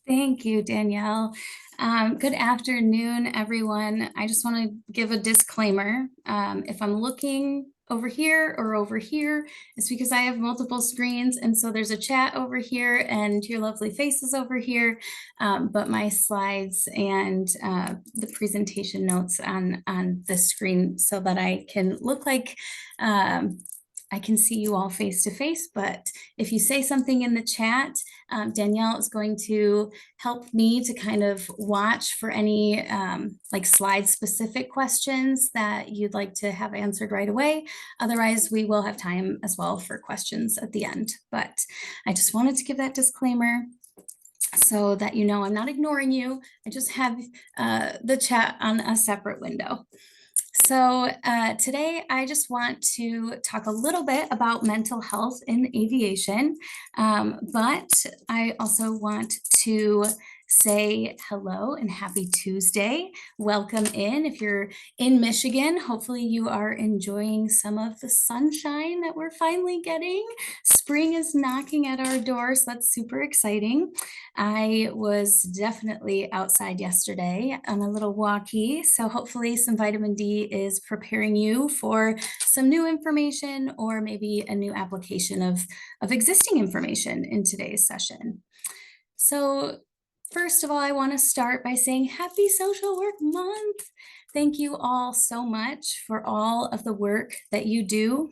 Thank you, Danielle. Good afternoon, everyone. I just want to give a disclaimer. If I'm looking over here or over here, it's because I have multiple screens. And so there's a chat over here and your lovely faces over here. But my slides and the presentation notes on the screen so that I can look like I can see you all face to face, but if you say something in the chat, Danielle is going to help me to kind of watch for any like slide specific questions that you'd like to have answered right away. Otherwise, we will have time as well for questions at the end. But I just wanted to give that disclaimer so that you know I'm not ignoring you. I just have the chat on a separate window. So today I just want to talk a little bit about mental health in aviation, but I also want to say hello and happy Tuesday. Welcome in. If you're in Michigan, hopefully you are enjoying some of the sunshine that we're finally getting. Spring is knocking at our doors. So that's super exciting. I was definitely outside yesterday on a little walkie, so hopefully some vitamin D is preparing you for some new information or maybe a new application of existing information in today's session. So first of all, I want to start by saying Happy Social Work Month. Thank you all so much for all of the work that you do.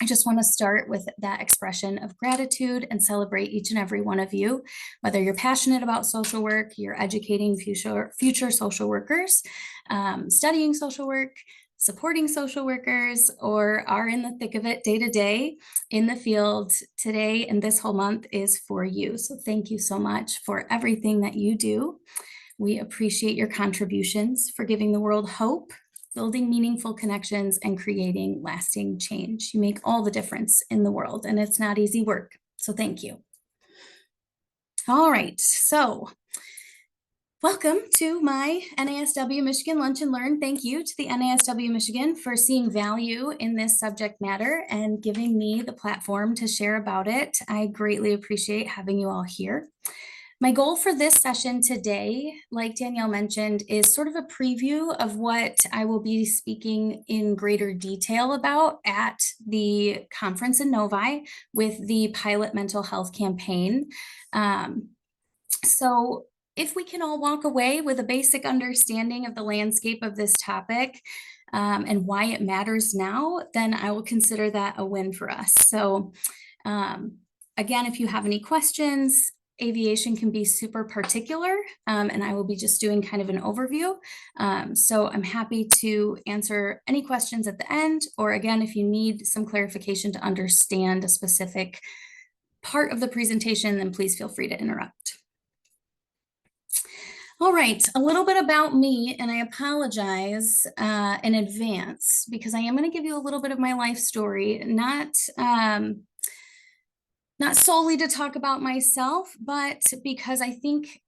I just want to start with that expression of gratitude and celebrate each and every one of you, whether you're passionate about social work, you're educating future social workers, studying social work, supporting social workers, or are in the thick of it day to day in the field. Today and this whole month is for you. So thank you so much for everything that you do. We appreciate your contributions for giving the world hope, building meaningful connections, and creating lasting change. You make all the difference in the world, and it's not easy work. So thank you. All right, so welcome to my NASW Michigan Lunch and Learn. Thank you to the NASW Michigan for seeing value in this subject matter and giving me the platform to share about it. I greatly appreciate having you all here. My goal for this session today, like Danielle mentioned, is sort of a preview of what I will be speaking in greater detail about at the conference in Novi with the pilot mental health campaign. So if we can all walk away with a basic understanding of the landscape of this topic and why it matters now, then I will consider that a win for us. So again, if you have any questions, aviation can be super particular, and I will be just doing kind of an overview. So I'm happy to answer any questions at the end, or again, if you need some clarification to understand a specific part of the presentation, then please feel free to interrupt. All right, a little bit about me, and I apologize in advance because I am going to give you a little bit of my life story, not solely to talk about myself, but because I think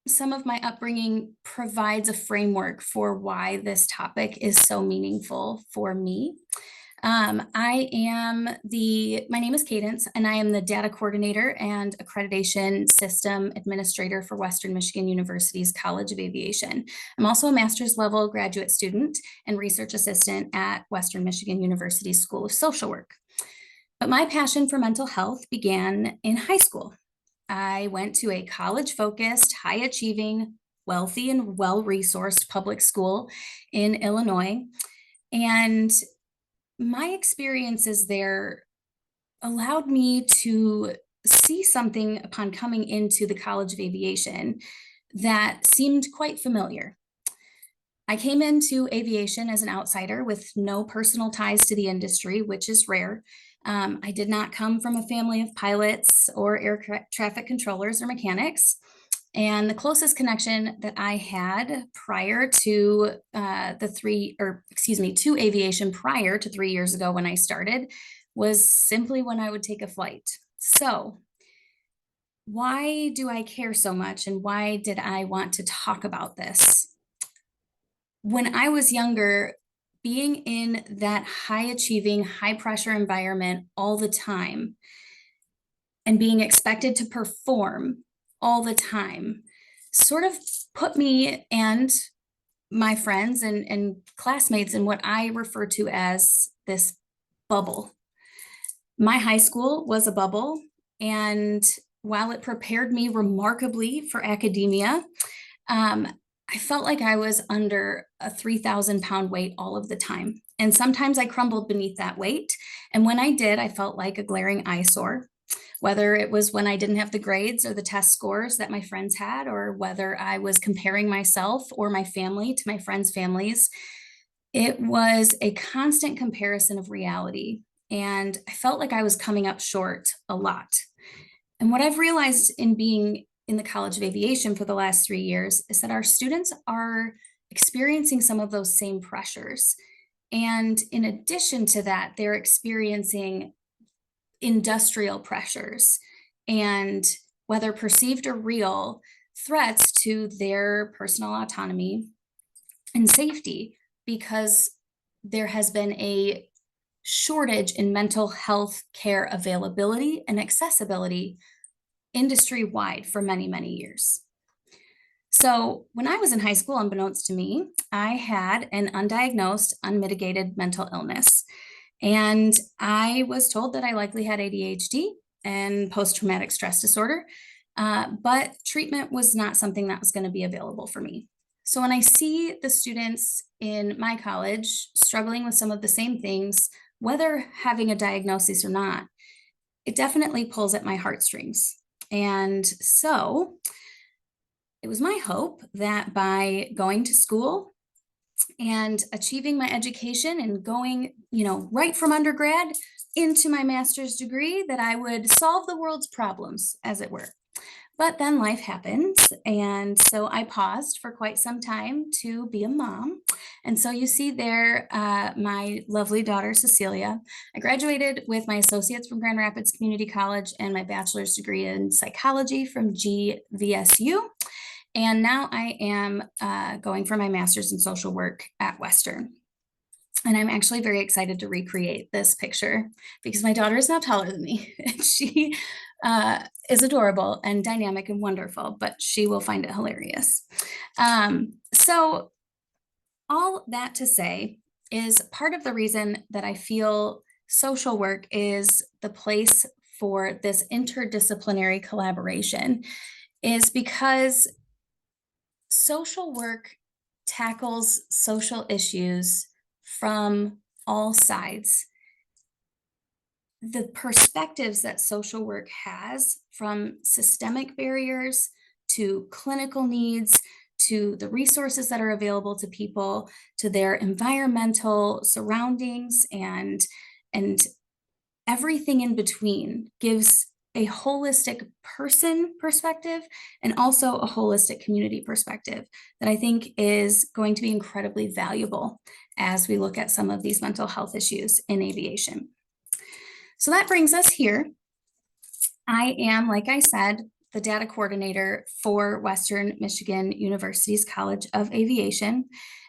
some of my upbringing provides a framework for why this topic is so meaningful for me. My name is Cadence, and I am the data coordinator and accreditation system administrator for Western Michigan University's College of Aviation. I'm also a master's level graduate student and research assistant at Western Michigan University's School of Social Work. But my passion for mental health began in high school. I went to a college-focused, high-achieving, wealthy, and well-resourced public school in Illinois. And my experiences there allowed me to see something upon coming into the College of Aviation that seemed quite familiar. I came into aviation as an outsider with no personal ties to the industry, which is rare. I did not come from a family of pilots or air traffic controllers or mechanics. And the closest connection that I had prior to to aviation prior to 3 years ago when I started was simply when I would take a flight. So why do I care so much, and why did I want to talk about this? When I was younger, being in that high achieving, high pressure environment all the time and being expected to perform all the time sort of put me and my friends and classmates in what I refer to as this bubble. My high school was a bubble, and while it prepared me remarkably for academia, um, I felt like I was under a 3,000-pound weight all of the time. And sometimes I crumbled beneath that weight. And when I did, I felt like a glaring eyesore, whether it was when I didn't have the grades or the test scores that my friends had, or whether I was comparing myself or my family to my friends' families. It was a constant comparison of reality. And I felt like I was coming up short a lot. And what I've realized in being in the College of Aviation for the last 3 years is that our students are experiencing some of those same pressures. And in addition to that, they're experiencing industrial pressures and, whether perceived or real, threats to their personal autonomy and safety, because there has been a shortage in mental health care availability and accessibility industry-wide for many, many years. So when I was in high school, unbeknownst to me, I had an undiagnosed, unmitigated mental illness. And I was told that I likely had ADHD and post-traumatic stress disorder, but treatment was not something that was going to be available for me. So when I see the students in my college struggling with some of the same things, whether having a diagnosis or not, it definitely pulls at my heartstrings. And so it was my hope that by going to school and achieving my education and going, right from undergrad into my master's degree, that I would solve the world's problems, as it were. But then life happens. And so I paused for quite some time to be a mom. And so you see there, my lovely daughter, Cecilia. I graduated with my associates from Grand Rapids Community College and my bachelor's degree in psychology from GVSU. And now I am going for my master's in social work at Western. And I'm actually very excited to recreate this picture because my daughter is now taller than me. She is adorable and dynamic and wonderful, but she will find it hilarious. So all that to say is, part of the reason that I feel social work is the place for this interdisciplinary collaboration is because social work tackles social issues from all sides. The perspectives that social work has, from systemic barriers to clinical needs, to the resources that are available to people, to their environmental surroundings, and everything in between, gives a holistic person perspective and also a holistic community perspective that I think is going to be incredibly valuable as we look at some of these mental health issues in aviation. So that brings us here. I am, like I said, the data coordinator for Western Michigan University's College of Aviation.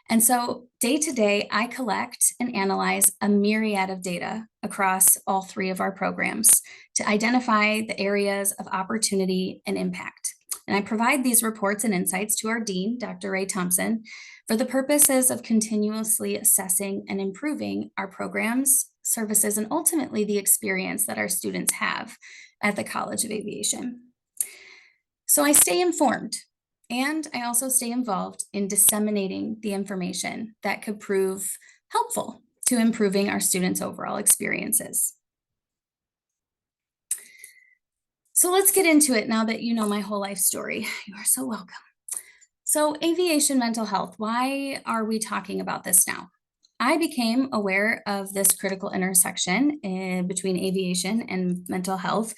And so day to day, I collect and analyze a myriad of data across all three of our programs to identify the areas of opportunity and impact. And I provide these reports and insights to our dean, Dr. Ray Thompson, for the purposes of continuously assessing and improving our programs, services, and ultimately the experience that our students have at the College of Aviation. So I stay informed, and I also stay involved in disseminating the information that could prove helpful to improving our students' overall experiences. So let's get into it now that you know my whole life story. You are so welcome. So aviation mental health, why are we talking about this now? I became aware of this critical intersection between aviation and mental health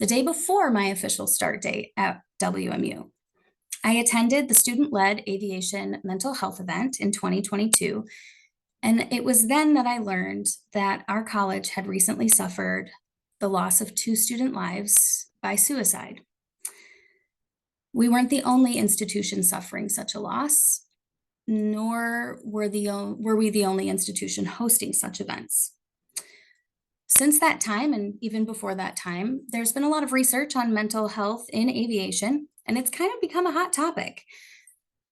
the day before my official start date at WMU. I attended the student-led aviation mental health event in 2022, and it was then that I learned that our college had recently suffered the loss of 2 student lives by suicide. We weren't the only institution suffering such a loss, nor were we the only institution hosting such events. Since that time, and even before that time, there's been a lot of research on mental health in aviation, and it's kind of become a hot topic.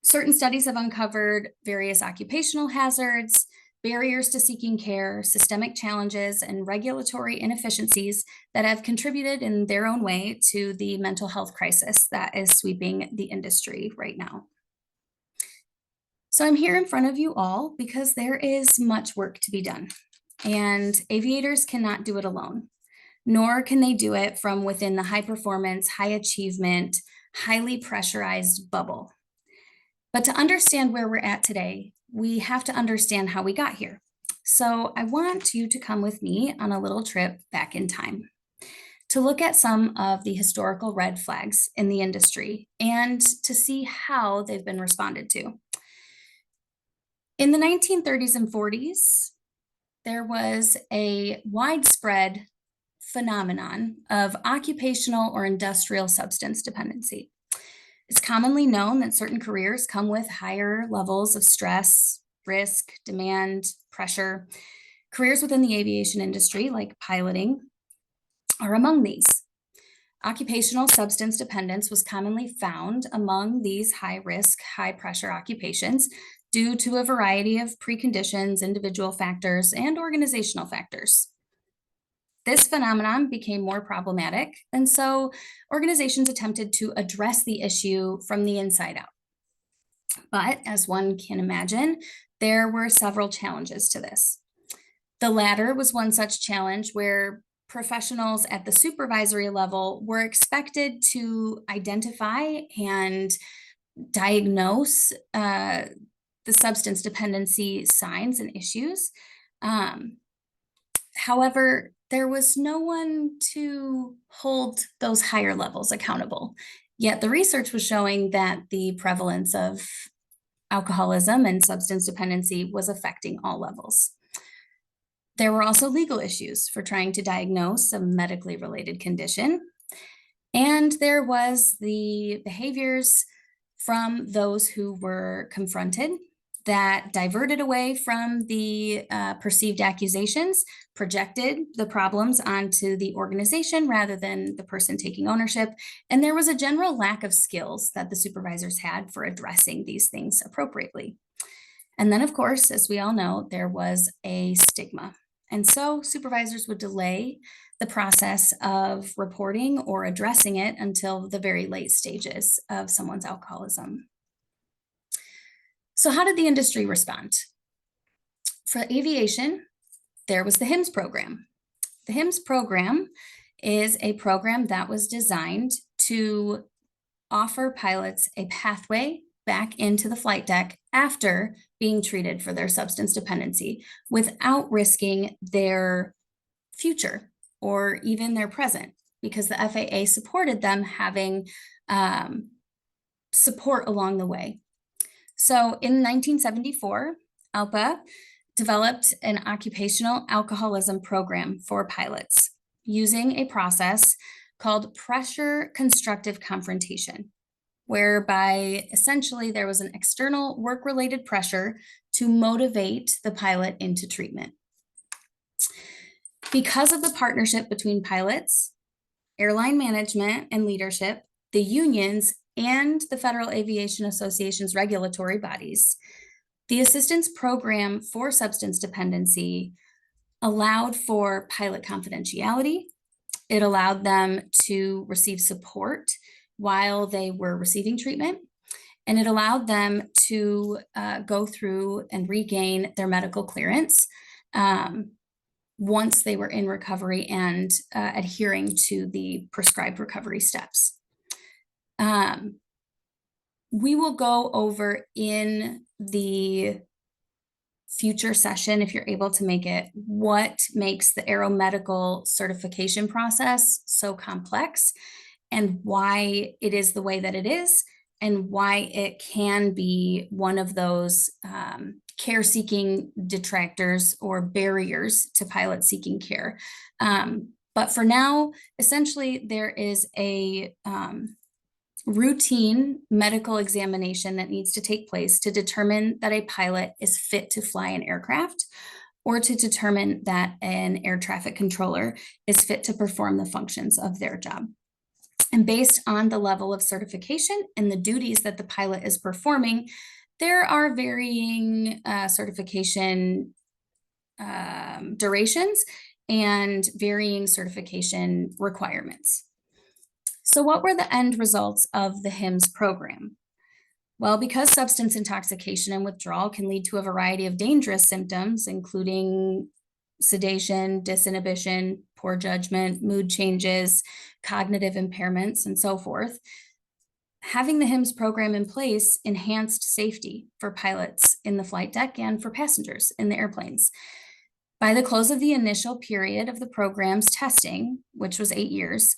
Certain studies have uncovered various occupational hazards, barriers to seeking care, systemic challenges, and regulatory inefficiencies that have contributed in their own way to the mental health crisis that is sweeping the industry right now. So I'm here in front of you all because there is much work to be done, and aviators cannot do it alone, nor can they do it from within the high performance, high achievement, highly pressurized bubble. But to understand where we're at today, we have to understand how we got here. So I want you to come with me on a little trip back in time to look at some of the historical red flags in the industry and to see how they've been responded to. In the 1930s and 40s, there was a widespread phenomenon of occupational or industrial substance dependency. It's commonly known that certain careers come with higher levels of stress, risk, demand, pressure. Careers within the aviation industry, like piloting, are among these. Occupational substance dependence was commonly found among these high-risk, high-pressure occupations due to a variety of preconditions, individual factors, and organizational factors. This phenomenon became more problematic, and so organizations attempted to address the issue from the inside out. But as one can imagine, there were several challenges to this. The latter was one such challenge where professionals at the supervisory level were expected to identify and diagnose the substance dependency signs and issues. However, there was no one to hold those higher levels accountable. Yet the research was showing that the prevalence of alcoholism and substance dependency was affecting all levels. There were also legal issues for trying to diagnose a medically related condition. And there was the behaviors from those who were confronted that diverted away from the perceived accusations, projected the problems onto the organization rather than the person taking ownership. And there was a general lack of skills that the supervisors had for addressing these things appropriately. And then, of course, as we all know, there was a stigma. And so supervisors would delay the process of reporting or addressing it until the very late stages of someone's alcoholism. So how did the industry respond? For aviation, there was the HIMSS program. The HIMSS program is a program that was designed to offer pilots a pathway back into the flight deck after being treated for their substance dependency without risking their future or even their present, because the FAA supported them having support along the way. So in 1974, ALPA developed an occupational alcoholism program for pilots using a process called pressure constructive confrontation, whereby essentially there was an external work-related pressure to motivate the pilot into treatment. Because of the partnership between pilots, airline management and leadership, the unions, and the Federal Aviation Association's regulatory bodies, the assistance program for substance dependency allowed for pilot confidentiality. It allowed them to receive support while they were receiving treatment, and it allowed them to go through and regain their medical clearance once they were in recovery and adhering to the prescribed recovery steps. We will go over in the future session, if you're able to make it, what makes the aeromedical certification process so complex and why it is the way that it is, and why it can be one of those care-seeking detractors or barriers to pilots seeking care. But for now, essentially, there is a routine medical examination that needs to take place to determine that a pilot is fit to fly an aircraft, or to determine that an air traffic controller is fit to perform the functions of their job. And based on the level of certification and the duties that the pilot is performing, there are varying certification durations and varying certification requirements. So what were the end results of the HIMSS program? Well, because substance intoxication and withdrawal can lead to a variety of dangerous symptoms, including sedation, disinhibition, poor judgment, mood changes, cognitive impairments, and so forth, having the HIMSS program in place enhanced safety for pilots in the flight deck and for passengers in the airplanes. By the close of the initial period of the program's testing, which was 8 years,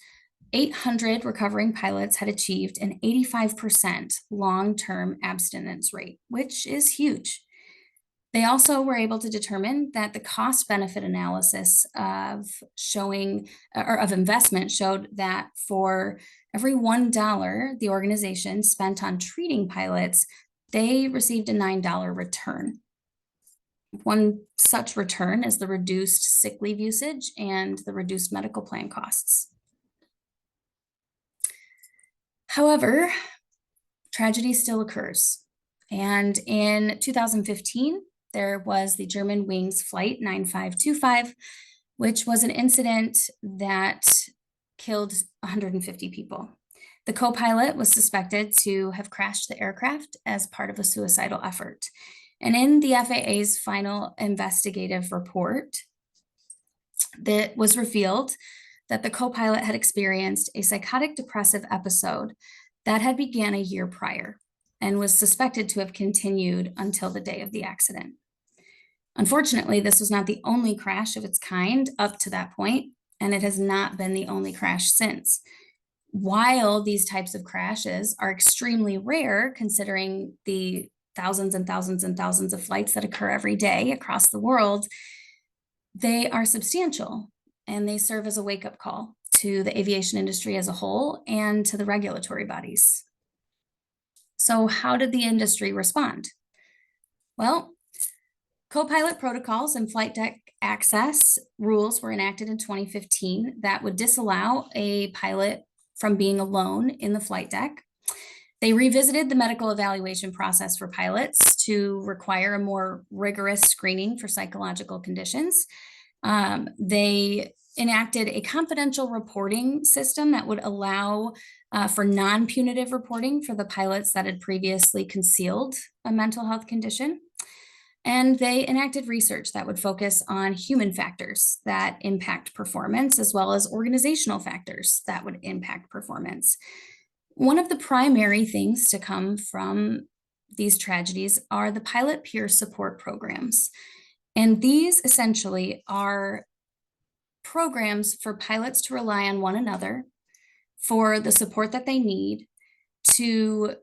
800 recovering pilots had achieved an 85% long-term abstinence rate, which is huge. They also were able to determine that the cost-benefit analysis of investment showed that for every $1 the organization spent on treating pilots, they received a $9 return. One such return is the reduced sick leave usage and the reduced medical plan costs. However, tragedy still occurs. And in 2015, there was the Germanwings Flight 9525, which was an incident that killed 150 people. The co-pilot was suspected to have crashed the aircraft as part of a suicidal effort. And in the FAA's final investigative report, that was revealed that the co-pilot had experienced a psychotic depressive episode that had began a year prior and was suspected to have continued until the day of the accident. Unfortunately, this was not the only crash of its kind up to that point, and it has not been the only crash since. While these types of crashes are extremely rare, considering the thousands and thousands and thousands of flights that occur every day across the world, they are substantial, and they serve as a wake-up call to the aviation industry as a whole and to the regulatory bodies. So how did the industry respond? Well, co-pilot protocols and flight deck access rules were enacted in 2015 that would disallow a pilot from being alone in the flight deck. They revisited the medical evaluation process for pilots to require a more rigorous screening for psychological conditions. They enacted a confidential reporting system that would allow for non-punitive reporting for the pilots that had previously concealed a mental health condition. And they enacted research that would focus on human factors that impact performance, as well as organizational factors that would impact performance. One of the primary things to come from these tragedies are the pilot peer support programs. And these essentially are programs for pilots to rely on one another for the support that they need to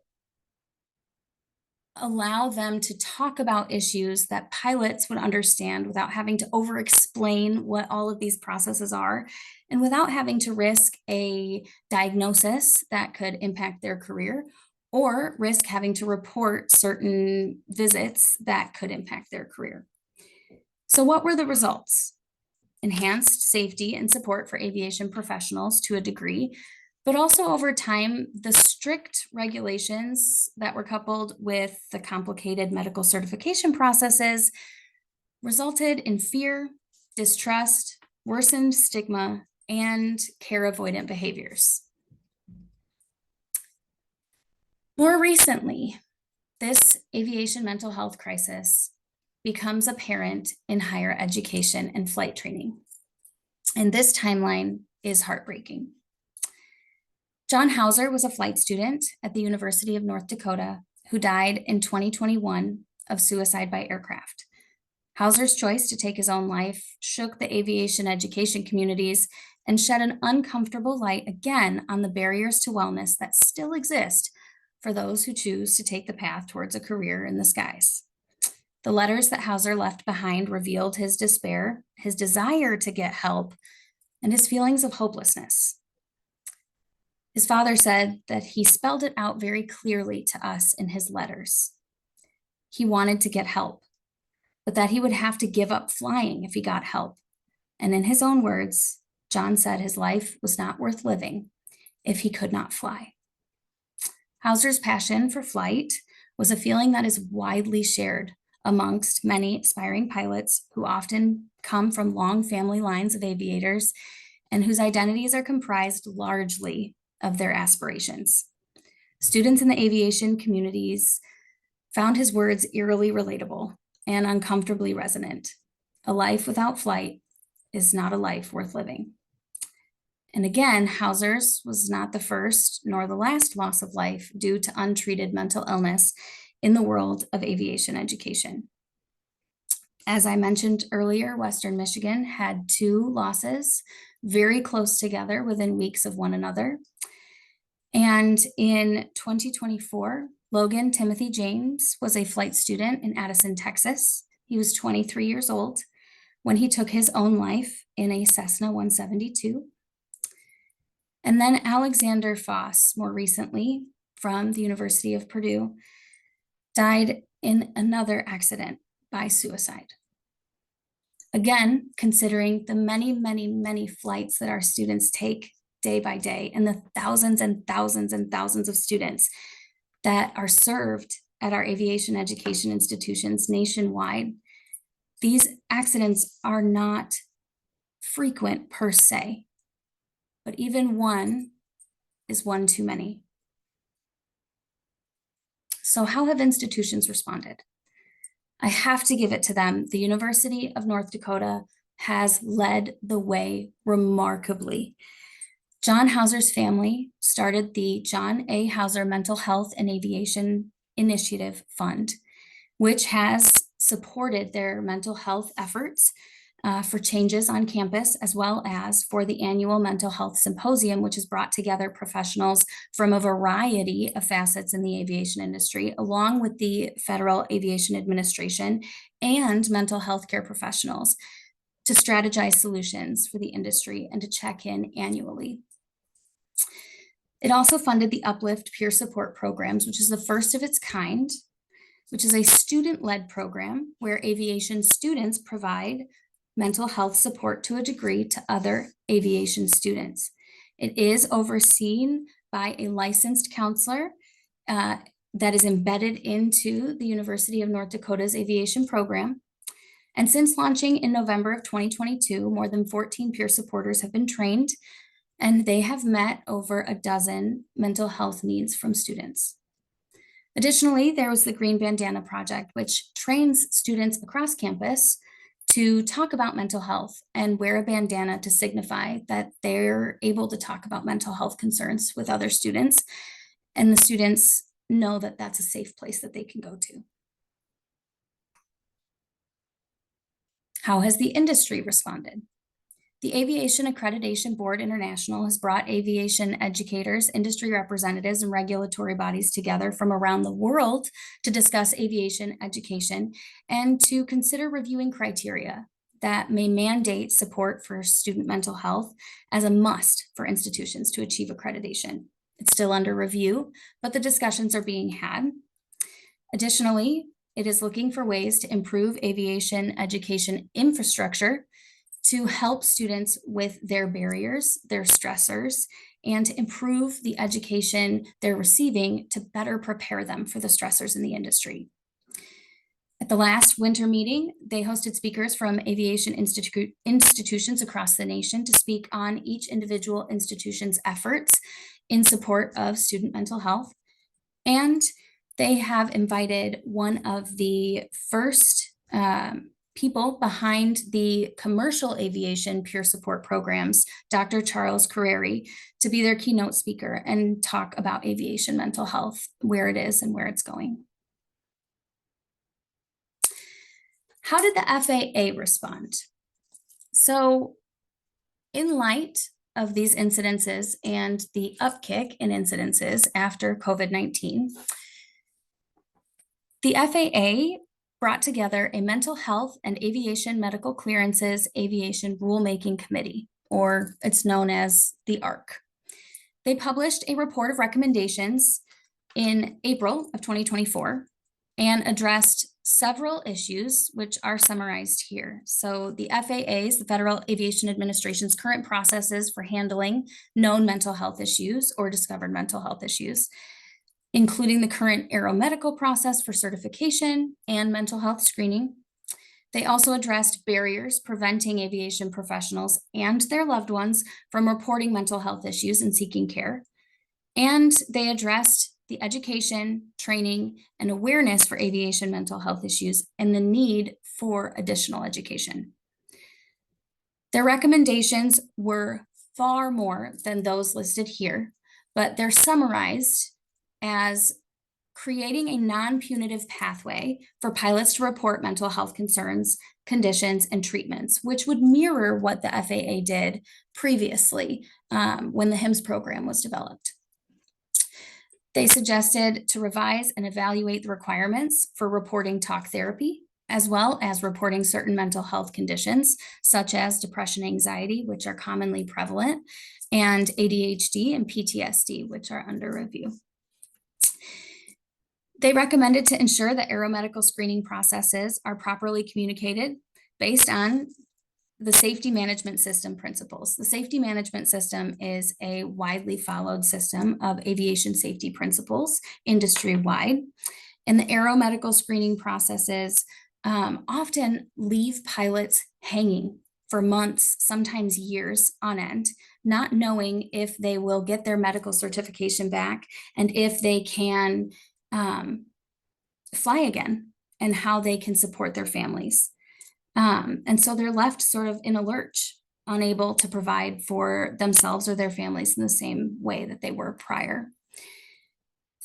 allow them to talk about issues that pilots would understand without having to over-explain what all of these processes are and without having to risk a diagnosis that could impact their career or risk having to report certain visits that could impact their career. So what were the results? Enhanced safety and support for aviation professionals to a degree, but also over time, the strict regulations that were coupled with the complicated medical certification processes resulted in fear, distrust, worsened stigma, and care avoidant behaviors. More recently, this aviation mental health crisis becomes apparent in higher education and flight training. And this timeline is heartbreaking. John Hauser was a flight student at the University of North Dakota who died in 2021 of suicide by aircraft. Hauser's choice to take his own life shook the aviation education communities and shed an uncomfortable light again on the barriers to wellness that still exist for those who choose to take the path towards a career in the skies. The letters that Hauser left behind revealed his despair, his desire to get help, and his feelings of hopelessness. His father said that he spelled it out very clearly to us in his letters. He wanted to get help, but that he would have to give up flying if he got help. And in his own words, John said his life was not worth living if he could not fly. Hauser's passion for flight was a feeling that is widely shared amongst many aspiring pilots who often come from long family lines of aviators and whose identities are comprised largely of their aspirations. Students in the aviation communities found his words eerily relatable and uncomfortably resonant. A life without flight is not a life worth living. And again, Hauser's was not the first nor the last loss of life due to untreated mental illness in the world of aviation education. As I mentioned earlier, Western Michigan had 2 losses very close together within weeks of one another. And in 2024, Logan Timothy James was a flight student in Addison, Texas. He was 23 years old when he took his own life in a Cessna 172. And then Alexander Foss, more recently from the University of Purdue, died in another accident by suicide. Again, considering the many, many, many flights that our students take day by day and the thousands and thousands and thousands of students that are served at our aviation education institutions nationwide, these accidents are not frequent per se, but even one is one too many. So how have institutions responded? I have to give it to them. The University of North Dakota has led the way remarkably. John Hauser's family started the John A. Hauser Mental Health and Aviation Initiative Fund, which has supported their mental health efforts for changes on campus, as well as for the annual mental health symposium, which has brought together professionals from a variety of facets in the aviation industry, along with the Federal Aviation Administration and mental health care professionals, to strategize solutions for the industry and to check in annually. It also funded the Uplift Peer Support Programs, which is the first of its kind, which is a student-led program where aviation students provide mental health support to a degree to other aviation students. It is overseen by a licensed counselor that is embedded into the University of North Dakota's aviation program. And since launching in November of 2022, more than 14 peer supporters have been trained, and they have met over a dozen mental health needs from students. Additionally, there was the Green Bandana Project, which trains students across campus to talk about mental health and wear a bandana to signify that they're able to talk about mental health concerns with other students, and the students know that that's a safe place that they can go to. How has the industry responded? The Aviation Accreditation Board International has brought aviation educators, industry representatives, and regulatory bodies together from around the world to discuss aviation education and to consider reviewing criteria that may mandate support for student mental health as a must for institutions to achieve accreditation. It's still under review, but the discussions are being had. Additionally, it is looking for ways to improve aviation education infrastructure to help students with their barriers, their stressors, and to improve the education they're receiving to better prepare them for the stressors in the industry. At the last winter meeting, they hosted speakers from aviation institutions across the nation to speak on each individual institution's efforts in support of student mental health. And they have invited one of the first people behind the commercial aviation peer support programs, Dr. Charles Carreri, to be their keynote speaker and talk about aviation mental health, where it is and where it's going. How did the FAA respond? So, in light of these incidences and the upkick in incidences after COVID-19, the FAA brought together a Mental Health and Aviation Medical Clearances Aviation Rulemaking Committee, or it's known as the ARC. They published a report of recommendations in April of 2024 and addressed several issues which are summarized here. So the FAA's, the Federal Aviation Administration's current processes for handling known mental health issues or discovered mental health issues, including the current aeromedical process for certification and mental health screening. They also addressed barriers preventing aviation professionals and their loved ones from reporting mental health issues and seeking care. And they addressed the education, training, and awareness for aviation mental health issues and the need for additional education. Their recommendations were far more than those listed here, but they're summarized as creating a non-punitive pathway for pilots to report mental health concerns, conditions, and treatments, which would mirror what the FAA did previously when the HIMSS program was developed. They suggested to revise and evaluate the requirements for reporting talk therapy, as well as reporting certain mental health conditions, such as depression, anxiety, which are commonly prevalent, and ADHD and PTSD, which are under review. They recommended to ensure that aeromedical screening processes are properly communicated based on the safety management system principles. The safety management system is a widely followed system of aviation safety principles industry-wide. And the aeromedical screening processes often leave pilots hanging for months, sometimes years on end, not knowing if they will get their medical certification back and if they can fly again and how they can support their families. And so they're left sort of in a lurch, unable to provide for themselves or their families in the same way that they were prior.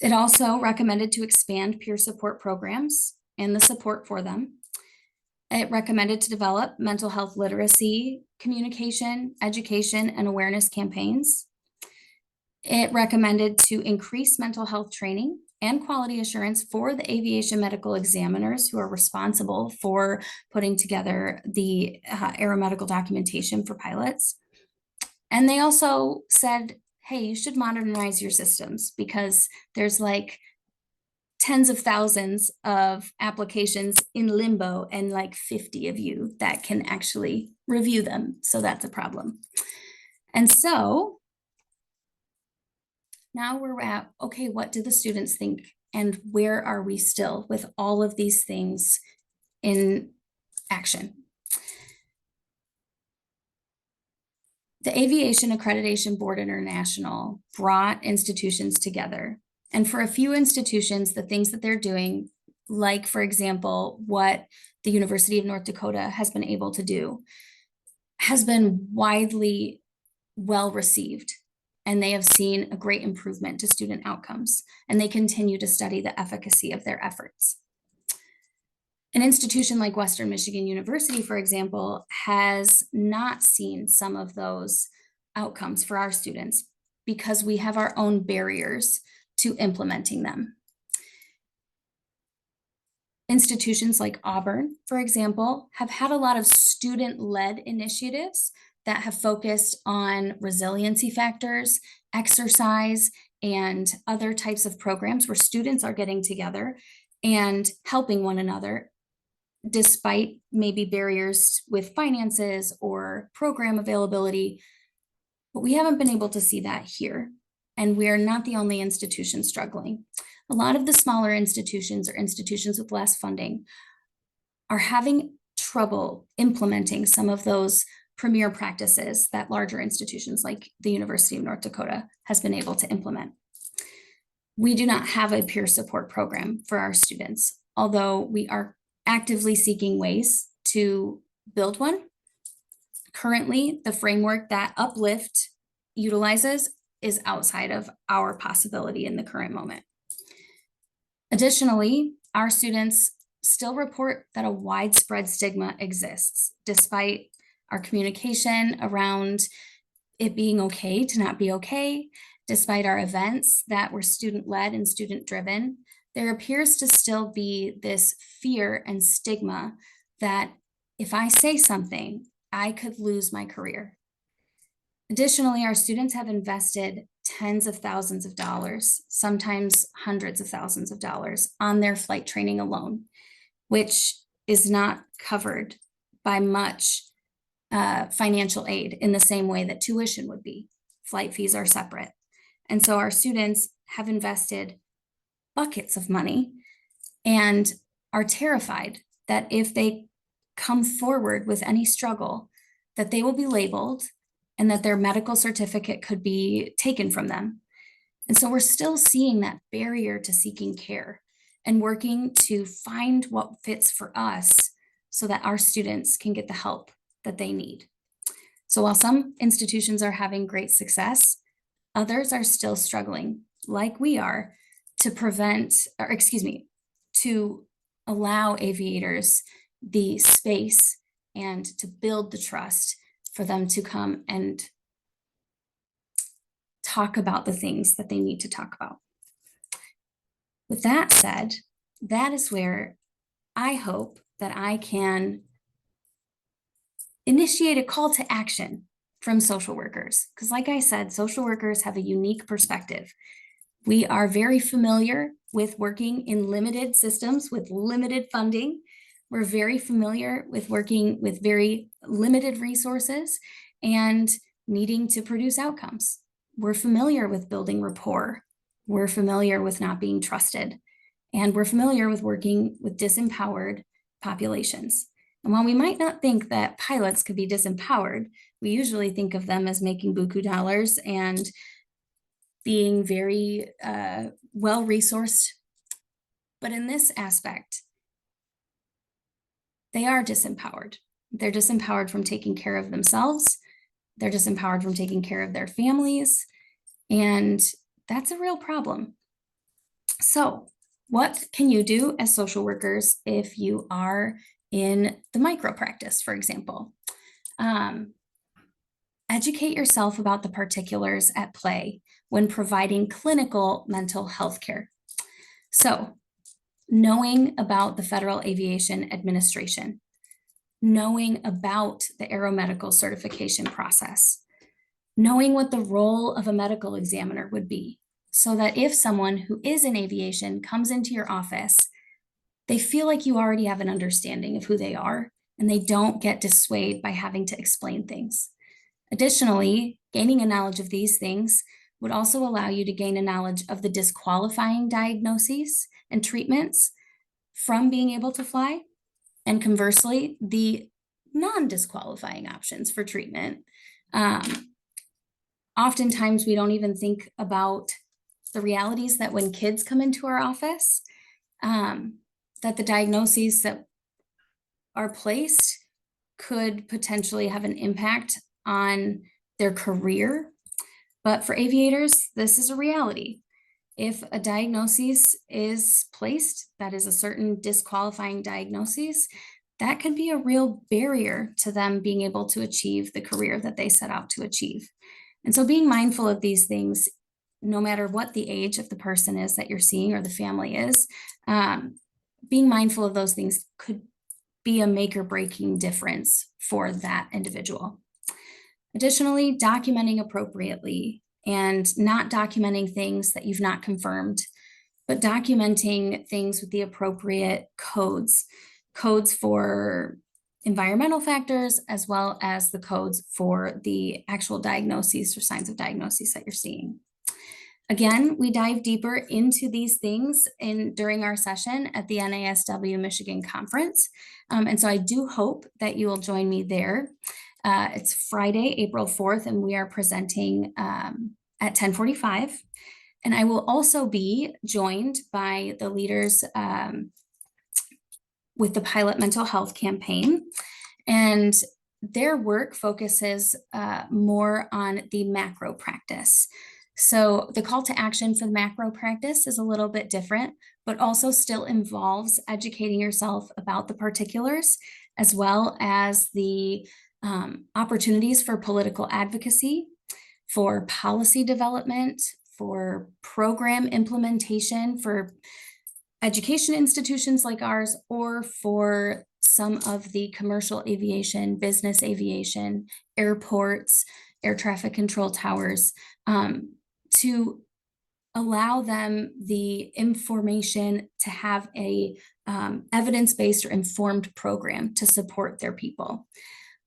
It also recommended to expand peer support programs and the support for them. It recommended to develop mental health literacy, communication, education, and awareness campaigns. It recommended to increase mental health training and quality assurance for the aviation medical examiners who are responsible for putting together the aeromedical documentation for pilots. And they also said, hey, you should modernize your systems because there's like tens of thousands of applications in limbo and like 50 of you that can actually review them. So that's a problem. And so now we're at, okay, what do the students think and where are we still with all of these things in action? The Aviation Accreditation Board International brought institutions together. And for a few institutions, the things that they're doing, like for example, what the University of North Dakota has been able to do, has been widely well received. And they have seen a great improvement to student outcomes, and they continue to study the efficacy of their efforts. An institution like Western Michigan University, for example, has not seen some of those outcomes for our students because we have our own barriers to implementing them. Institutions like Auburn, for example, have had a lot of student-led initiatives that have focused on resiliency factors, exercise, and other types of programs where students are getting together and helping one another despite maybe barriers with finances or program availability. But we haven't been able to see that here. And we are not the only institution struggling. A lot of the smaller institutions or institutions with less funding are having trouble implementing some of those premier practices that larger institutions like the University of North Dakota has been able to implement. We do not have a peer support program for our students, although we are actively seeking ways to build one. Currently, the framework that Uplift utilizes is outside of our possibility in the current moment. Additionally, our students still report that a widespread stigma exists, despite our communication around it being okay to not be okay, despite our events that were student-led and student-driven. There appears to still be this fear and stigma that if I say something, I could lose my career. Additionally, our students have invested tens of thousands of dollars, sometimes hundreds of thousands of dollars on their flight training alone. which is not covered by much financial aid in the same way that tuition would be. Flight fees are separate. And so our students have invested buckets of money and are terrified that if they come forward with any struggle, that they will be labeled and that their medical certificate could be taken from them. And so we're still seeing that barrier to seeking care and working to find what fits for us so that our students can get the help that they need. So while some institutions are having great success, others are still struggling, like we are, to allow aviators the space and to build the trust for them to come and talk about the things that they need to talk about. With that said, that is where I hope that I can initiate a call to action from social workers. Because like I said, social workers have a unique perspective. We are very familiar with working in limited systems with limited funding. We're very familiar with working with very limited resources and needing to produce outcomes. We're familiar with building rapport. We're familiar with not being trusted. And we're familiar with working with disempowered populations. And while we might not think that pilots could be disempowered, we usually think of them as making buku dollars and being very well-resourced. But in this aspect, they are disempowered. They're disempowered from taking care of themselves. They're disempowered from taking care of their families. And that's a real problem. So what can you do as social workers if you are in the micro practice, for example? Educate yourself about the particulars at play when providing clinical mental health care. So, knowing about the Federal Aviation Administration, knowing about the aeromedical certification process, knowing what the role of a medical examiner would be, so that if someone who is in aviation comes into your office, they feel like you already have an understanding of who they are and they don't get dissuaded by having to explain things. Additionally, gaining a knowledge of these things would also allow you to gain a knowledge of the disqualifying diagnoses and treatments from being able to fly, and conversely, the non-disqualifying options for treatment. Oftentimes, we don't even think about the realities that when kids come into our office, that the diagnoses that are placed could potentially have an impact on their career. But for aviators, this is a reality. If a diagnosis is placed that is a certain disqualifying diagnosis, that could be a real barrier to them being able to achieve the career that they set out to achieve. And so being mindful of these things, no matter what the age of the person is that you're seeing or the family is, being mindful of those things could be a make or breaking difference for that individual. Additionally, documenting appropriately and not documenting things that you've not confirmed, but documenting things with the appropriate codes for environmental factors, as well as the codes for the actual diagnoses or signs of diagnosis that you're seeing. Again, we dive deeper into these things during our session at the NASW Michigan Conference. And so I do hope that you will join me there. It's Friday, April 4th, and we are presenting at 10:45. And I will also be joined by the leaders with the Pilot Mental Health Campaign. And their work focuses more on the macro practice. So the call to action for the macro practice is a little bit different, but also still involves educating yourself about the particulars, as well as the opportunities for political advocacy, for policy development, for program implementation, for education institutions like ours, or for some of the commercial aviation, business aviation, airports, air traffic control towers, to allow them the information to have a evidence-based or informed program to support their people.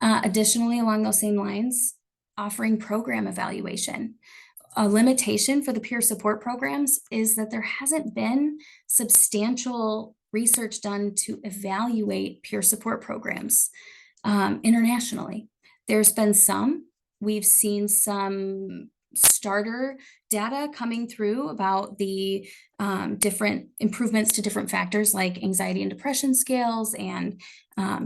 Additionally, along those same lines, offering program evaluation. A limitation for the peer support programs is that there hasn't been substantial research done to evaluate peer support programs internationally. There's been some. We've seen some starter data coming through about the different improvements to different factors like anxiety and depression scales and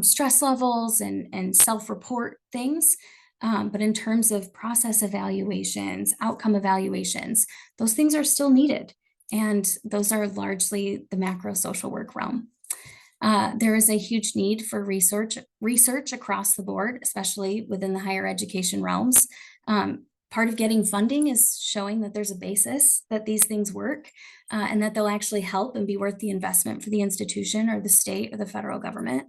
stress levels and self-report things. But in terms of process evaluations, outcome evaluations, those things are still needed. And those are largely the macro social work realm. There is a huge need for research across the board, especially within the higher education realms. Part of getting funding is showing that there's a basis that these things work and that they'll actually help and be worth the investment for the institution or the state or the federal government.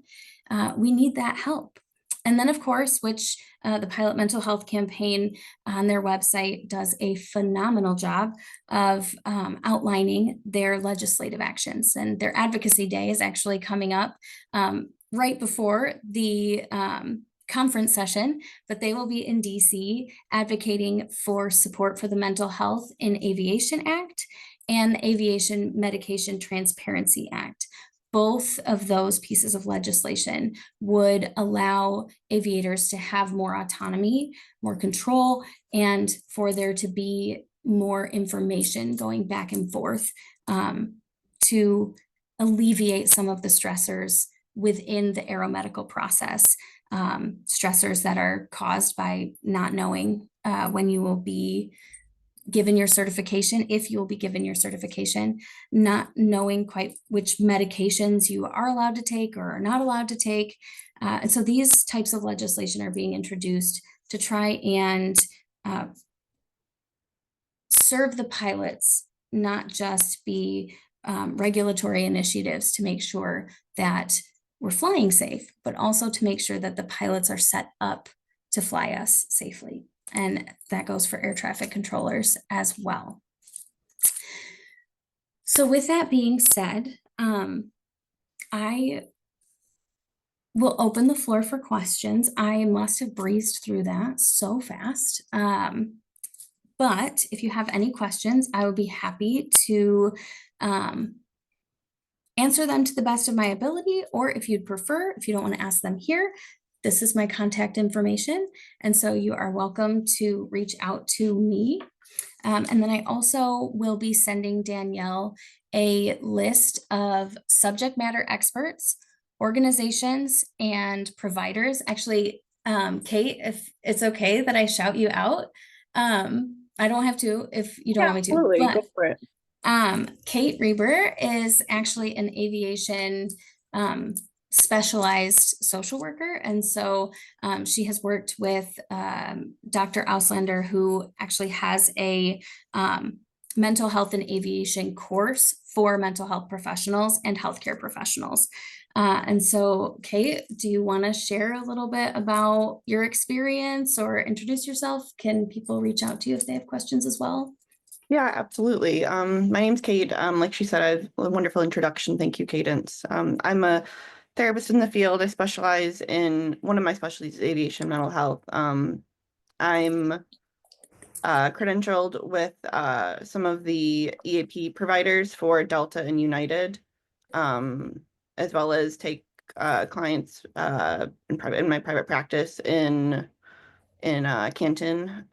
We need that help. And then, of course, which the Pilot Mental Health Campaign on their website does a phenomenal job of outlining their legislative actions. And their advocacy day is actually coming up right before the conference session, but they will be in DC advocating for support for the Mental Health in Aviation Act and the Aviation Medication Transparency Act. Both of those pieces of legislation would allow aviators to have more autonomy, more control, and for there to be more information going back and forth to alleviate some of the stressors within the aeromedical process, stressors that are caused by not knowing when you will be given your certification, if you will be given your certification, not knowing quite which medications you are allowed to take or are not allowed to take. And so these types of legislation are being introduced to try and serve the pilots, not just be regulatory initiatives to make sure that we're flying safe, but also to make sure that the pilots are set up to fly us safely. And that goes for air traffic controllers as well. So with that being said, I will open the floor for questions. I must have breezed through that so fast. But if you have any questions, I would be happy to answer them to the best of my ability, or if you'd prefer, if you don't want to ask them here, this is my contact information. And so you are welcome to reach out to me. And then I also will be sending Danielle a list of subject matter experts, organizations, and providers. Actually, Kate, if it's okay that I shout you out, I don't have to if you don't want me to. Absolutely, But go for it. Kate Reber is actually an aviation specialized social worker. And so she has worked with Dr. Auslander, who actually has a mental health and aviation course for mental health professionals and healthcare professionals. And so, Kate, do you want to share a little bit about your experience or introduce yourself? Can people reach out to you if they have questions as well? Yeah, absolutely. My name's Kate. Like she said, I have a wonderful introduction. Thank you, Cadence. I'm a therapist in the field. I specialize in, one of my specialties is aviation mental health. I'm credentialed with some of the EAP providers for Delta and United, as well as take clients in my private practice in Canton.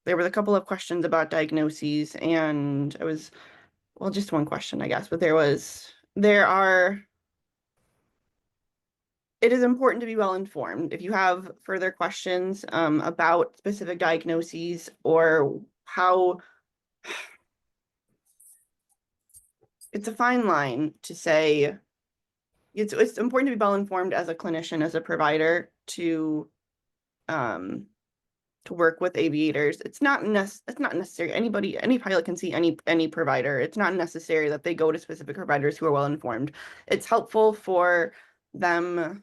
There was a couple of questions about diagnoses, and well, just one question, I guess, but it is important to be well informed. If you have further questions about specific diagnoses or how, it's a fine line to say, it's important to be well informed as a clinician, as a provider, to work with aviators. It's not necessary. Any pilot can see any provider. It's not necessary that they go to specific providers who are well informed. It's helpful for them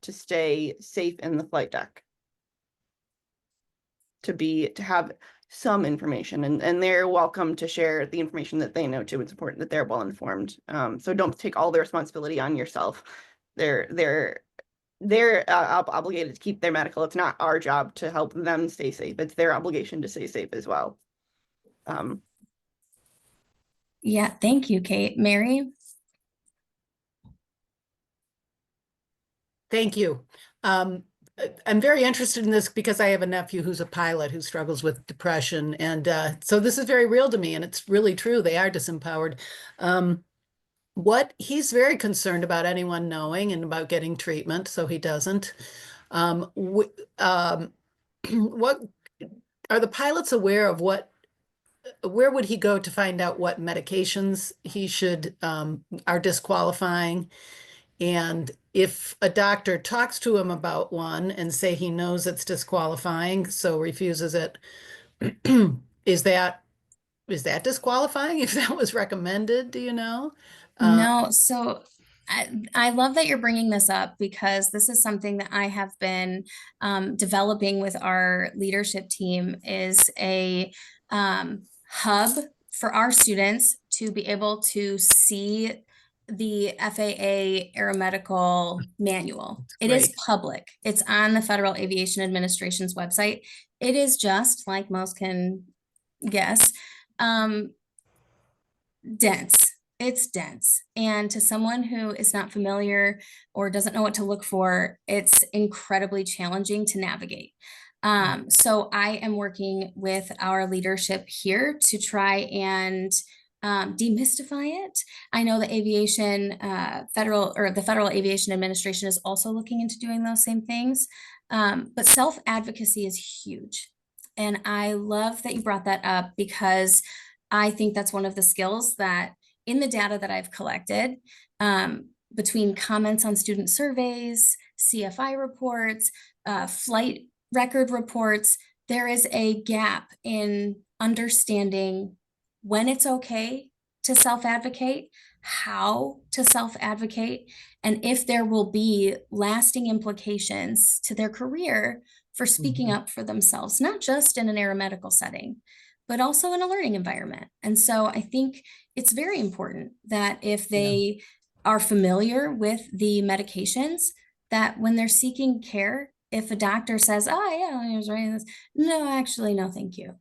to stay safe in the flight deck. To have some information, and they're welcome to share the information that they know too. It's important that they're well informed. So don't take all the responsibility on yourself. They're obligated to keep their medical. It's not our job to help them stay safe. It's their obligation to stay safe as well. Yeah, thank you, Kate. Mary? Thank you. I'm very interested in this because I have a nephew who's a pilot who struggles with depression. And so this is very real to me, and it's really true. They are disempowered. What he's very concerned about anyone knowing and about getting treatment, so he doesn't. What are the pilots aware of where would he go to find out what medications he should are disqualifying? And if a doctor talks to him about one and say he knows it's disqualifying, so refuses it, is that disqualifying if that was recommended? Do you know? No, so I love that you're bringing this up because this is something that I have been developing with our leadership team is a hub for our students to be able to see the FAA aeromedical manual. It is Great. public. It's on the Federal Aviation Administration's website. It is just like most can guess, dense. It's dense. And to someone who is not familiar or doesn't know what to look for, it's incredibly challenging to navigate. So I am working with our leadership here to try and demystify it. I know the the Federal Aviation Administration is also looking into doing those same things. But self-advocacy is huge. And I love that you brought that up because I think that's one of the skills that in the data that I've collected, between comments on student surveys, CFI reports, flight record reports, there is a gap in understanding when it's okay to self-advocate, how to self-advocate, and if there will be lasting implications to their career for speaking up for themselves, not just in an aeromedical setting, but also in a learning environment. And so I think it's very important that if they are familiar with the medications, that when they're seeking care, if a doctor says, oh yeah, I was writing this, no, actually, no, thank you.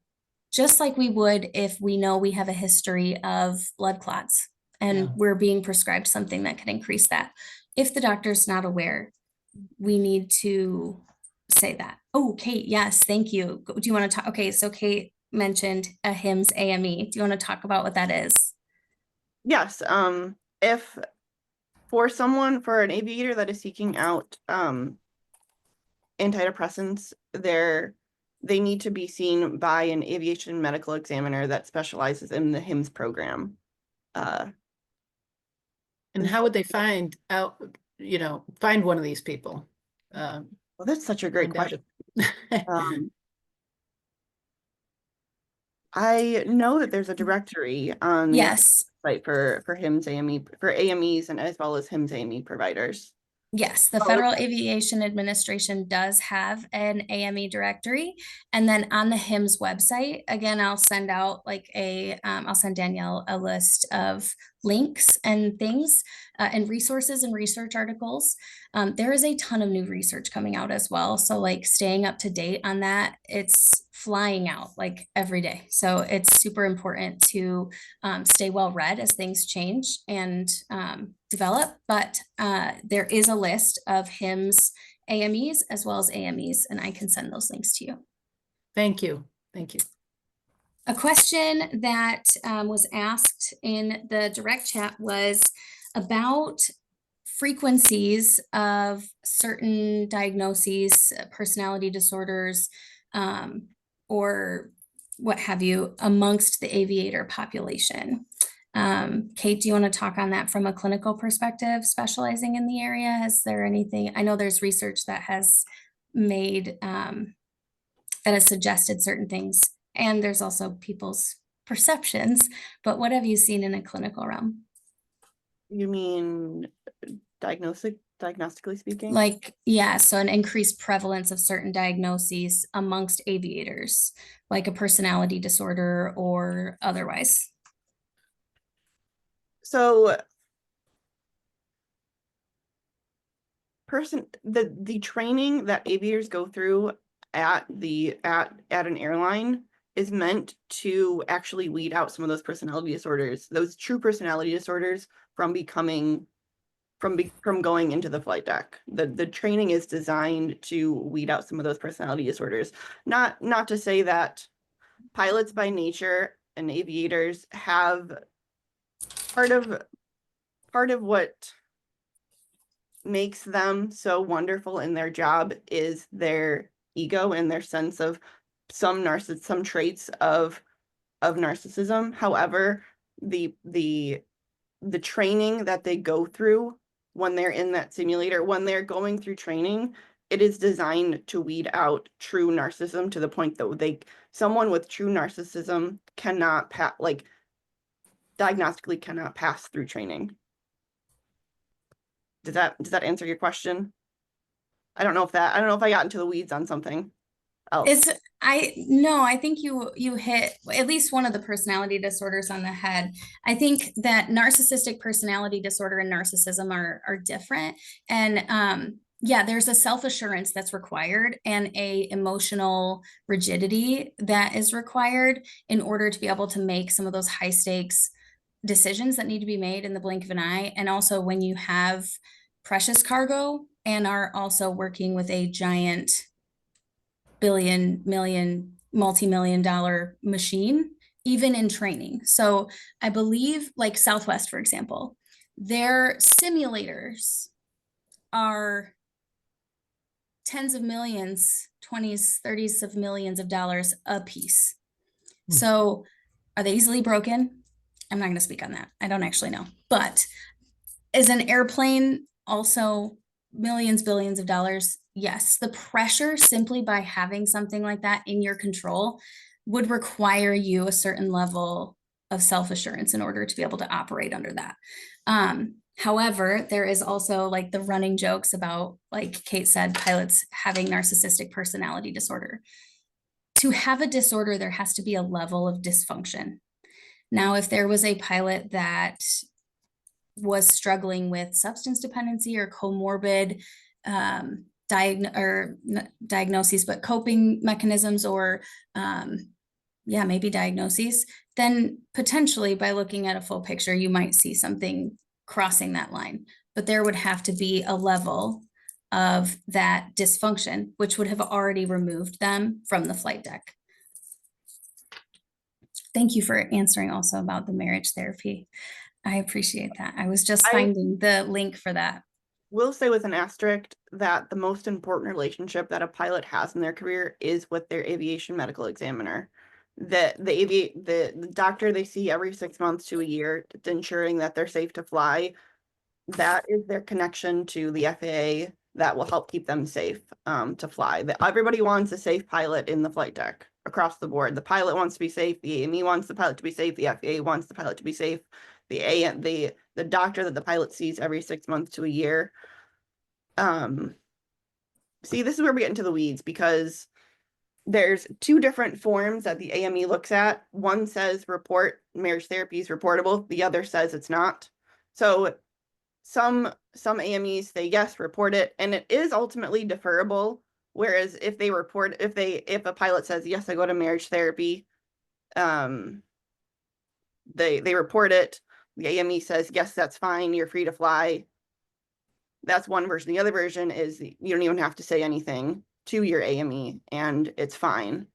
Just like we would if we know we have a history of blood clots and we're being prescribed something that can increase that. If the doctor's not aware, we need to say that. Oh, Kate, yes, thank you. Do you want to talk? Okay, so Kate mentioned a HIMSS AME. Do you want to talk about what that is? Yes. If for an aviator that is seeking out antidepressants, they need to be seen by an aviation medical examiner that specializes in the HIMSS program. And how would they find one of these people? Well, that's such a great question. I know that there's a directory on the site for HIMSS AME, for AMEs, and as well as HIMSS AME providers. Yes, the Federal Aviation Administration does have an AME directory. And then on the HIMSS website, again, I'll send out I'll send Danielle a list of links and things and resources and research articles. There is a ton of new research coming out as well. So like staying up to date on that, it's flying out like every day. So it's super important to stay well read as things change and develop. But there is a list of HIMSS AMEs as well as AMEs, and I can send those links to you. Thank you. Thank you. A question that was asked in the direct chat was about frequencies of certain diagnoses, personality disorders, or what have you amongst the aviator population. Kate, do you want to talk on that from a clinical perspective, specializing in the area? Is there anything? I know there's research that has made, that has suggested certain things, and there's also people's perceptions, but what have you seen in a clinical realm? You mean diagnostic diagnostically speaking? Like, yeah, so an increased prevalence of certain diagnoses amongst aviators, like a personality disorder or otherwise. So the training that aviators go through at an airline is meant to actually weed out some of those personality disorders, those true personality disorders from going into the flight deck. The training is designed to weed out some of those personality disorders. Not to say that pilots by nature and aviators have part of what makes them so wonderful in their job is their ego and their sense of some traits of narcissism. However, the training that they go through when they're in that simulator, when they're going through training, it is designed to weed out true narcissism to the point that someone with true narcissism cannot diagnostically cannot pass through training. Does that answer your question? I don't know if I got into the weeds on something else. I think you hit at least one of the personality disorders on the head. I think that narcissistic personality disorder and narcissism are different. And yeah, there's a self-assurance that's required and a emotional rigidity that is required in order to be able to make some of those high stakes decisions that need to be made in the blink of an eye. And also when you have precious cargo and are also working with a giant billion, million, multi-million dollar machine, even in training. So I believe like Southwest, for example, their simulators are tens of millions, 20s, 30s of millions of dollars a piece. So are they easily broken? I'm not going to speak on that. I don't actually know. But is an airplane also millions, billions of dollars? Yes. The pressure simply by having something like that in your control would require you a certain level of self-assurance in order to be able to operate under that. However, there is also like the running jokes about, like Kate said, pilots having narcissistic personality disorder. To have a disorder, there has to be a level of dysfunction. Now, if there was a pilot that was struggling with substance dependency or comorbid diagnoses, but coping mechanisms or maybe diagnoses, then potentially by looking at a full picture, you might see something crossing that line. But there would have to be a level of that dysfunction, which would have already removed them from the flight deck. Thank you for answering also about the marriage therapy. I appreciate that. I was just finding the link for that. Will say with an asterisk that the most important relationship that a pilot has in their career is with their aviation medical examiner. The doctor they see every 6 months to a year, ensuring that they're safe to fly. That is their connection to the FAA that will help keep them safe to fly. Everybody wants a safe pilot in the flight deck across the board. The pilot wants to be safe. The AME wants the pilot to be safe. The FAA wants the pilot to be safe. The doctor that the pilot sees every 6 months to a year. See, this is where we get into the weeds because there's two different forms that the AME looks at. One says report marriage therapy is reportable. The other says it's not. So some AMEs say yes, report it, and it is ultimately deferrable. Whereas if a pilot says yes, I go to marriage therapy, they report it. The AME says yes, that's fine, you're free to fly. That's one version. The other version is you don't even have to say anything to your AME and it's fine.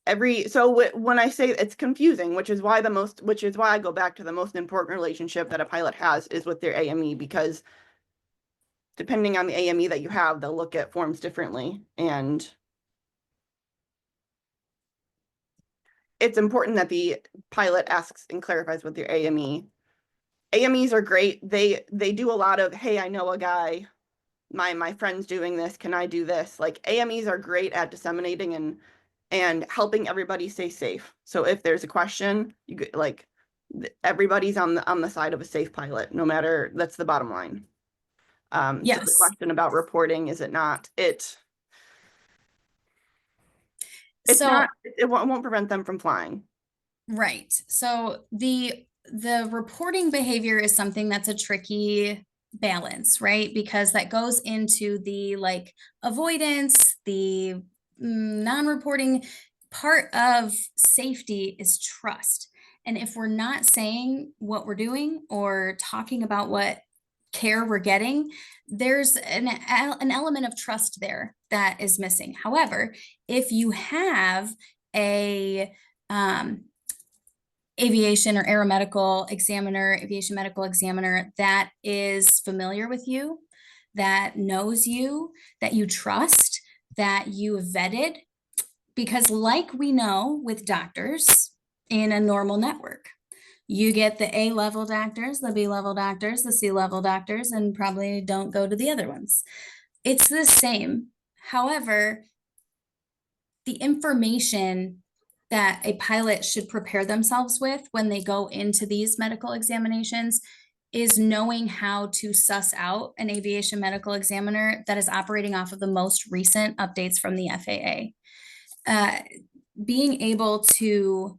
When I say it's confusing, which is why I go back to the most important relationship that a pilot has is with their AME, because depending on the AME that you have, they'll look at forms differently. And it's important that the pilot asks and clarifies with their AME. AMEs are great. They do a lot of, hey, I know a guy, my friend's doing this, can I do this? Like AMEs are great at disseminating and helping everybody stay safe. So if there's a question, everybody's on the side of a safe pilot, no matter, that's the bottom line. So the Yes. question about reporting, is it not, it's So not, it won't prevent them from flying. right. So the reporting behavior is something that's a tricky balance, right? Because that goes into the like avoidance, the non-reporting. Part of safety is trust. And if we're not saying what we're doing or talking about what care we're getting, there's an element of trust there that is missing. However, if you have a aviation or aeromedical examiner, aviation medical examiner that is familiar with you, that knows you, that you trust, that you vetted, because like we know with doctors in a normal network, you get the A-level doctors, the B-level doctors, the C-level doctors, and probably don't go to the other ones. It's the same. However, the information that a pilot should prepare themselves with when they go into these medical examinations is knowing how to suss out an aviation medical examiner that is operating off of the most recent updates from the FAA. Being able to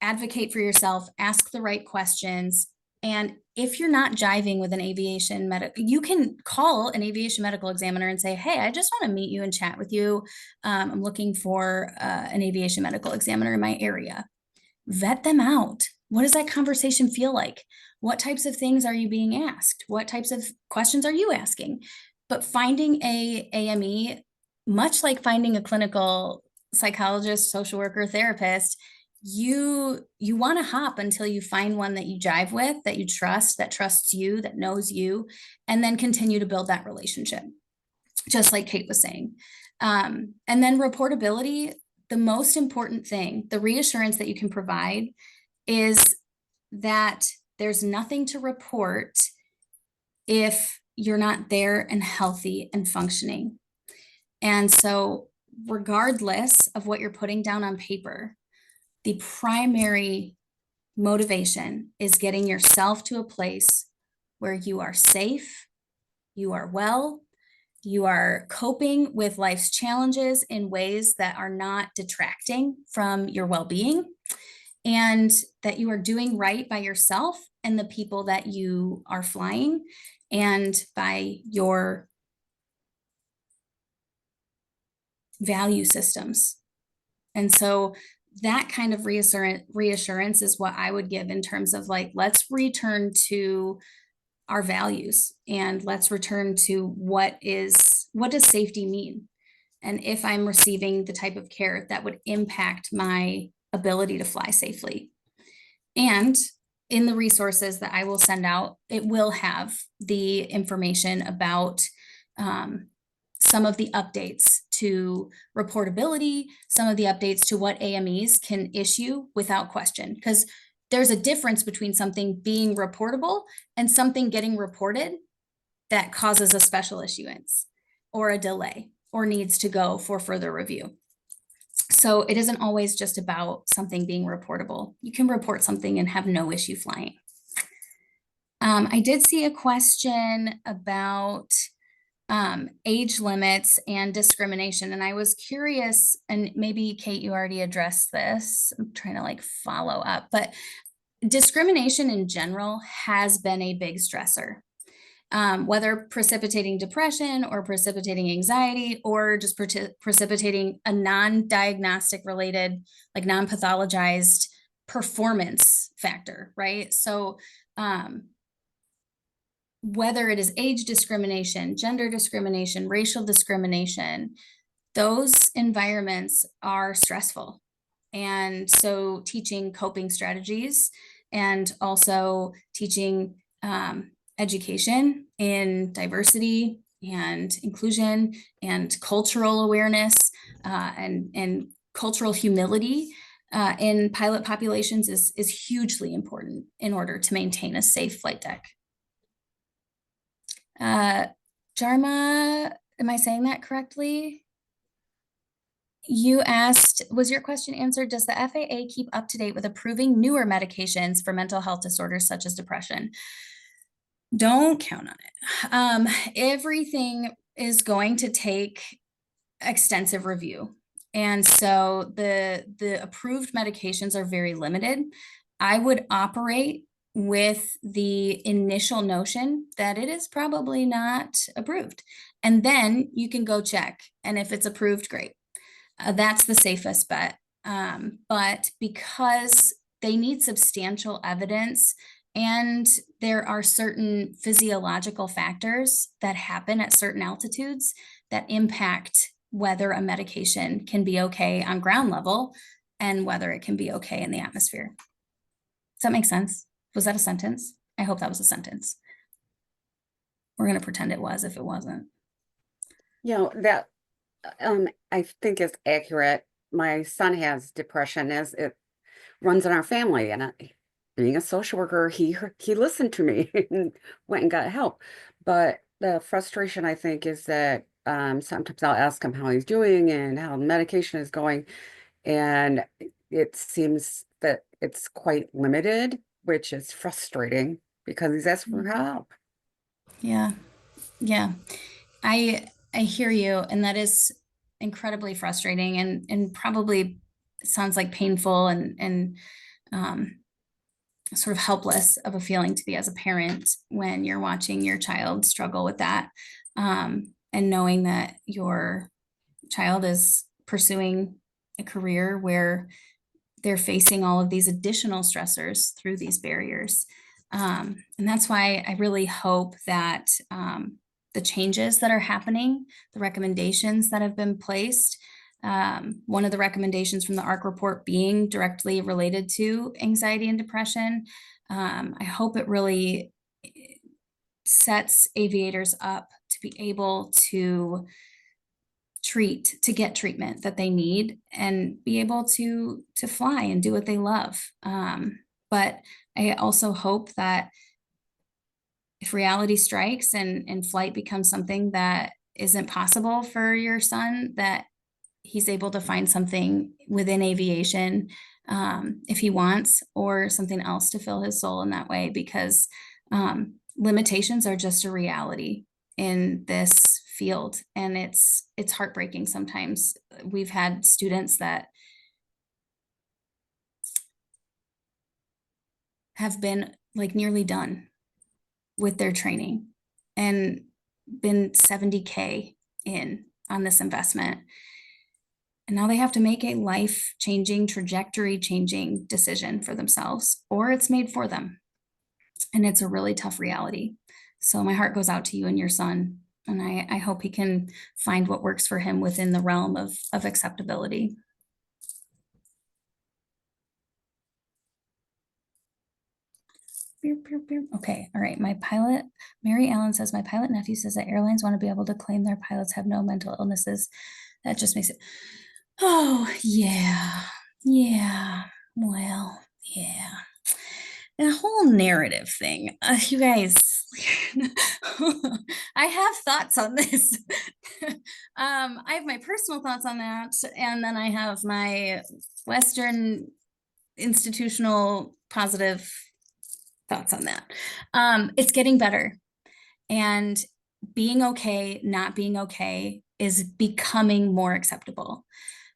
advocate for yourself, ask the right questions, and if you're not jiving with an aviation medical, you can call an aviation medical examiner and say, hey, I just want to meet you and chat with you. I'm looking for an aviation medical examiner in my area. Vet them out. What does that conversation feel like? What types of things are you being asked? What types of questions are you asking? But finding a AME, much like finding a clinical psychologist, social worker, therapist, you want to hop until you find one that you jive with, that you trust, that trusts you, that knows you, and then continue to build that relationship, just like Kate was saying. And then reportability, the most important thing, the reassurance that you can provide is that there's nothing to report if you're not there and healthy and functioning. And so regardless of what you're putting down on paper, the primary motivation is getting yourself to a place where you are safe, you are well, you are coping with life's challenges in ways that are not detracting from your well-being, and that you are doing right by yourself and the people that you are flying, and by your value systems. And so that kind of reassurance is what I would give in terms of like, let's return to our values and let's return to what does safety mean? And if I'm receiving the type of care that would impact my ability to fly safely. And in the resources that I will send out, it will have the information about some of the updates to reportability, some of the updates to what AMEs can issue without question, because there's a difference between something being reportable and something getting reported that causes a special issuance or a delay or needs to go for further review. So it isn't always just about something being reportable. You can report something and have no issue flying. I did see a question about age limits and discrimination. And I was curious, and maybe Kate, you already addressed this. I'm trying to like follow up, but discrimination in general has been a big stressor. Whether precipitating depression or precipitating anxiety or just precipitating a non-diagnostic related, like non-pathologized performance factor, right? So whether it is age discrimination, gender discrimination, racial discrimination, those environments are stressful. And so teaching coping strategies and also teaching education in diversity and inclusion and cultural awareness and cultural humility in pilot populations is hugely important in order to maintain a safe flight deck. Jarma, am I saying that correctly? You asked, was your question answered? Does the FAA keep up to date with approving newer medications for mental health disorders such as depression? Don't count on it. Everything is going to take extensive review. And so the approved medications are very limited. I would operate with the initial notion that it is probably not approved. And then you can go check. And if it's approved, great. That's the safest bet. But because they need substantial evidence and there are certain physiological factors that happen at certain altitudes that impact whether a medication can be okay on ground level and whether it can be okay in the atmosphere. Does that make sense? Was that a sentence? I hope that was a sentence. We're going to pretend it was if it wasn't. That I think is accurate. My son has depression, as it runs in our family, and being a social worker, he listened to me and went and got help. But the frustration, I think, is that sometimes I'll ask him how he's doing and how the medication is going, and it seems that it's quite limited, which is frustrating because he's asking for help. Yeah. I hear you, and that is incredibly frustrating and probably sounds like painful and sort of helpless of a feeling to be as a parent when you're watching your child struggle with that, and knowing that your child is pursuing a career where they're facing all of these additional stressors through these barriers. And that's why I really hope that the changes that are happening, the recommendations that have been placed, one of the recommendations from the ARC report being directly related to anxiety and depression, I hope it really sets aviators up to be able to get treatment that they need and be able to fly and do what they love. But I also hope that if reality strikes and flight becomes something that isn't possible for your son, that he's able to find something within aviation, if he wants, or something else to fill his soul in that way, because limitations are just a reality in this field, and it's heartbreaking sometimes. We've had students that have been like nearly done with their training and been 70K in on this investment. And now they have to make a life-changing, trajectory-changing decision for themselves, or it's made for them. And it's a really tough reality. So my heart goes out to you and your son. And I hope he can find what works for him within the realm of acceptability. Okay, all right. My pilot, Mary Allen says, my pilot nephew says that airlines want to be able to claim their pilots have no mental illnesses. That just makes it, oh, yeah. Well, yeah. The whole narrative thing, you guys, I have thoughts on this. I have my personal thoughts on that, and then I have my Western institutional positive thoughts on that. It's getting better, and being okay, not being okay is becoming more acceptable.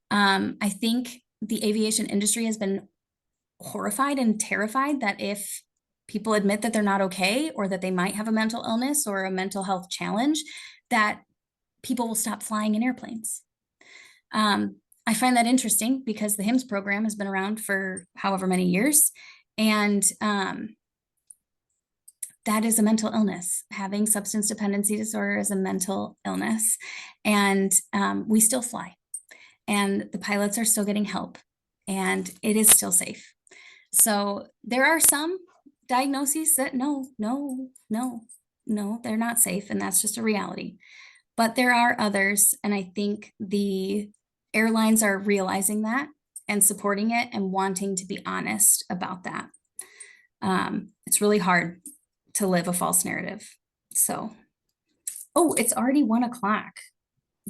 I think the aviation industry has been horrified and terrified that if people admit that they're not okay, or that they might have a mental illness or a mental health challenge, that people will stop flying in airplanes. I find that interesting because the HIMSS program has been around for however many years, and that is a mental illness. Having substance dependency disorder is a mental illness, and we still fly, and the pilots are still getting help, and it is still safe. So there are some diagnoses that no, they're not safe, and that's just a reality. But there are others, and I think the airlines are realizing that and supporting it and wanting to be honest about that. It's really hard to live a false narrative. So, oh, it's already 1 o'clock.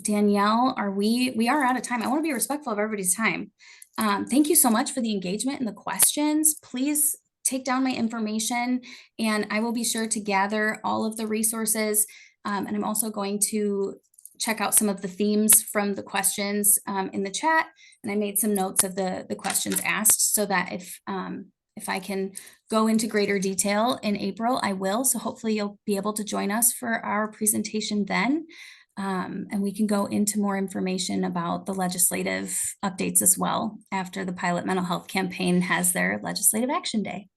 Danielle, we are out of time. I want to be respectful of everybody's time. Thank you so much for the engagement and the questions. Please take down my information, and I will be sure to gather all of the resources. And I'm also going to check out some of the themes from the questions in the chat. And I made some notes of the questions asked, so that if I can go into greater detail in April, I will. So hopefully you'll be able to join us for our presentation then. And we can go into more information about the legislative updates as well after the Pilot Mental Health Campaign has their legislative action day.